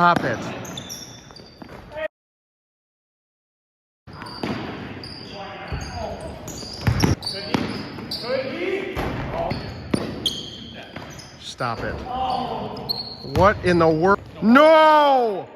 Stop it. Stop it. What in the world? No!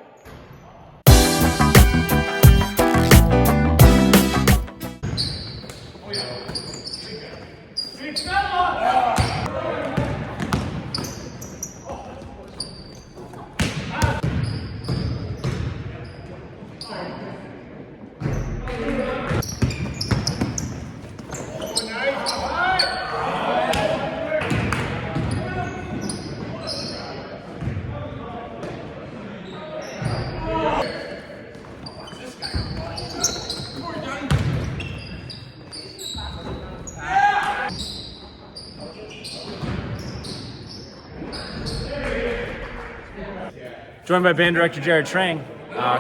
Joined by band director Jared Trang.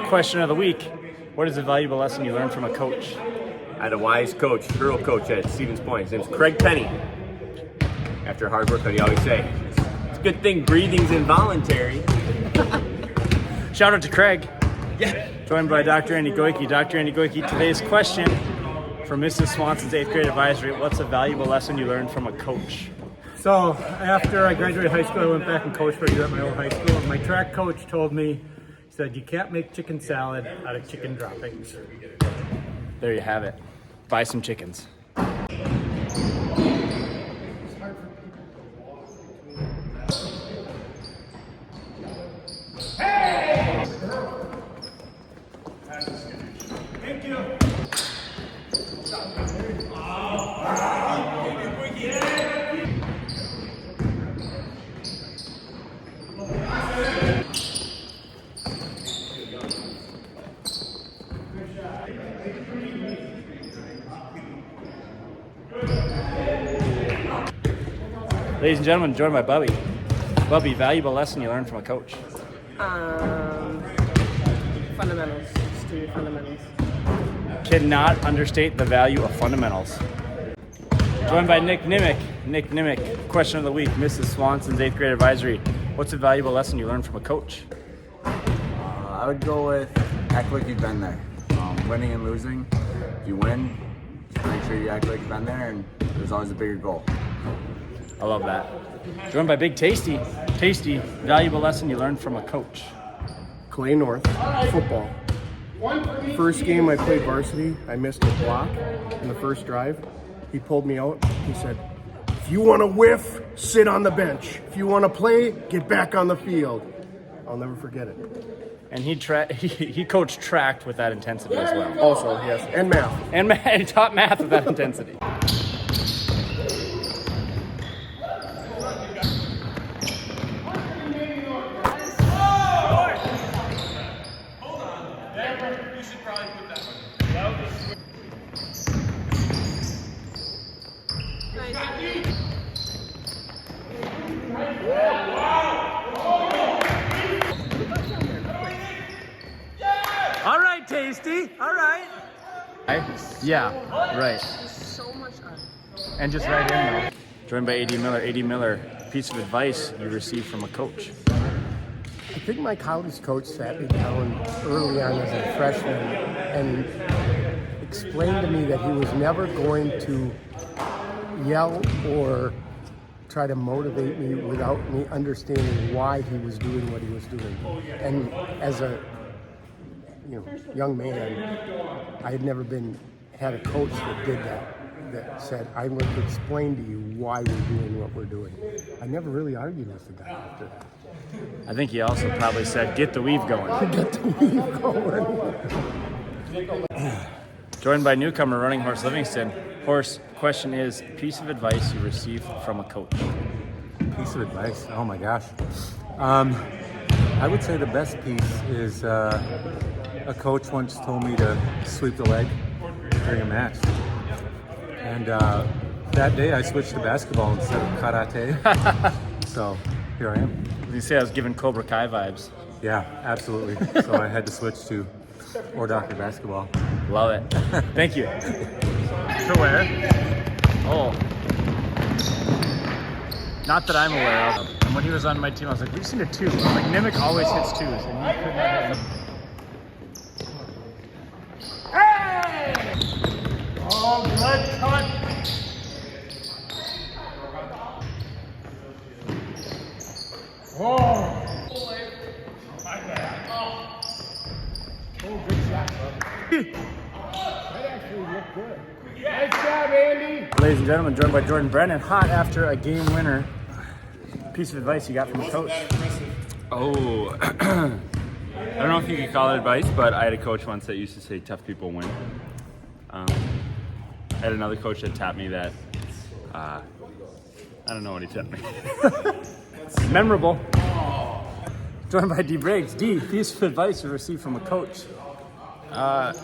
Question of the week: what is a valuable lesson you learned from a coach? I had a wise coach, girl coach at Stevens Point. His name's Craig Penny. After hard work, he always say, it's a good thing breathing's involuntary. Shout out to Craig. Yeah. Joined by Dr. Andy Goike. Dr. Andy Goike, today's question from Mrs. Swanson's 8th grade advisory: what's a valuable lesson you learned from a coach? So after I graduated high school, I went back and coached for a year at my old high school. And my track coach told me, he said, you can't make chicken salad out of chicken droppings. There you have it. Buy some chickens. Thank you. Ladies and gentlemen, joined by Bubby. Bubby, valuable lesson you learned from a coach? Fundamentals. Just do your fundamentals. Cannot understate the value of fundamentals. Joined by Nick Nimick. Nick Nimick, question of the week, Mrs. Swanson's 8th grade advisory: what's a valuable lesson you learned from a coach? I would go with act like you've been there. Winning and losing. If you win, just make sure you act like you've been there, and there's always a bigger goal. I love that. Joined by Big Tasty. Tasty, valuable lesson you learned from a coach? Clay North, football. First game I played varsity, I missed a block in the first drive. He pulled me out. He said, if you want to whiff, sit on the bench. If you want to play, get back on the field. I'll never forget it. And he coached track with that intensity as well. Also, yes, and math. And he taught math with that intensity. All right, Tasty. All right. Yeah, right. So much art. And just right in though. Joined by A.D. Miller. A.D. Miller, piece of advice you received from a coach? I think my college coach sat me down early on as a freshman and explained to me that he was never going to yell or try to motivate me without me understanding why he was doing what he was doing. And as a young man, I had never had a coach that did that said, I'm going to explain to you why we're doing what we're doing. I never really argued with the guy after that. I think he also probably said, get the weave going. Get the weave going. Joined by newcomer Running Horse Livingston. Horse, question is, piece of advice you received from a coach? Piece of advice? Oh my gosh. I would say the best piece is a coach once told me to sweep the leg during a match. And that day I switched to basketball instead of karate. So here I am. You say I was giving Cobra Kai vibes. Yeah, absolutely. So I had to switch to Doctor basketball. Love it. Thank you. To where? Oh. Not that I'm aware of. And when he was on my team, I was like, we just need a 2. Like, Nimick always hits 2s, and he could not hit them. Oh, good cut. Oh. Oh, good shot, bro. That actually looked good. Nice job, Andy. Ladies and gentlemen, joined by Jordan Brennan, hot after a game winner. Piece of advice you got from a coach. Oh, I don't know if you could call it advice, but I had a coach once that used to say tough people win. I had another coach that taught me that, I don't know what he taught me. Memorable. Joined by D. Briggs. D, piece of advice you received from a coach.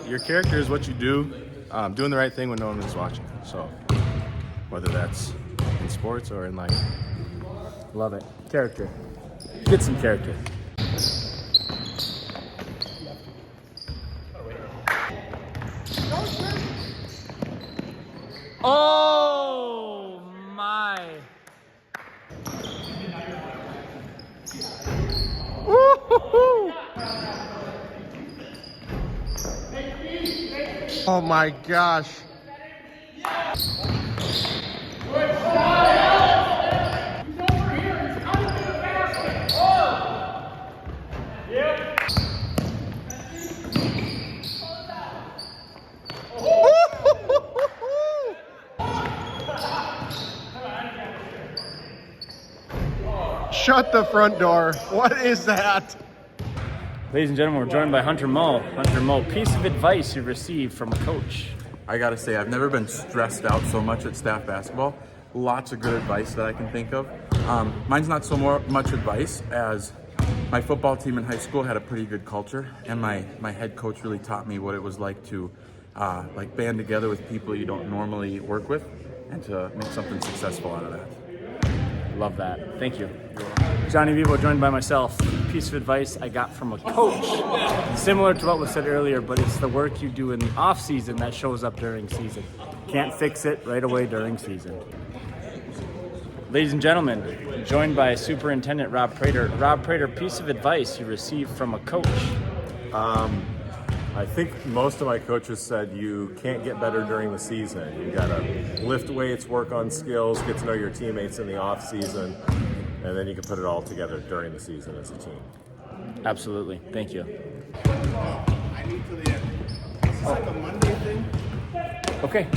Your character is what you do, doing the right thing when no one is watching. So, whether that's in sports or in life. Love it. Character. Get some character. Oh my. Oh my gosh. Shut the front door. What is that? Ladies and gentlemen, we're joined by Hunter Moe. Hunter Moe, piece of advice you received from a coach. I gotta say, I've never been stressed out so much at staff basketball. Lots of good advice that I can think of. Mine's not so much advice as my football team in high school had a pretty good culture, and my head coach really taught me what it was like to like band together with people you don't normally work with, and to make something successful out of that. Love that. Thank you. Johnny Vivo, joined by myself. Piece of advice I got from a coach. Similar to what was said earlier, but it's the work you do in the off season that shows up during season. Can't fix it right away during season. Ladies and gentlemen, joined by Superintendent Rob Prater. Rob Prater, piece of advice you received from a coach. I think most of my coaches said you can't get better during the season. You gotta lift weights, work on skills, get to know your teammates in the off season, and then you can put it all together during the season as a team. Absolutely. Thank you. I need to the end. Is this like a Monday thing? Okay.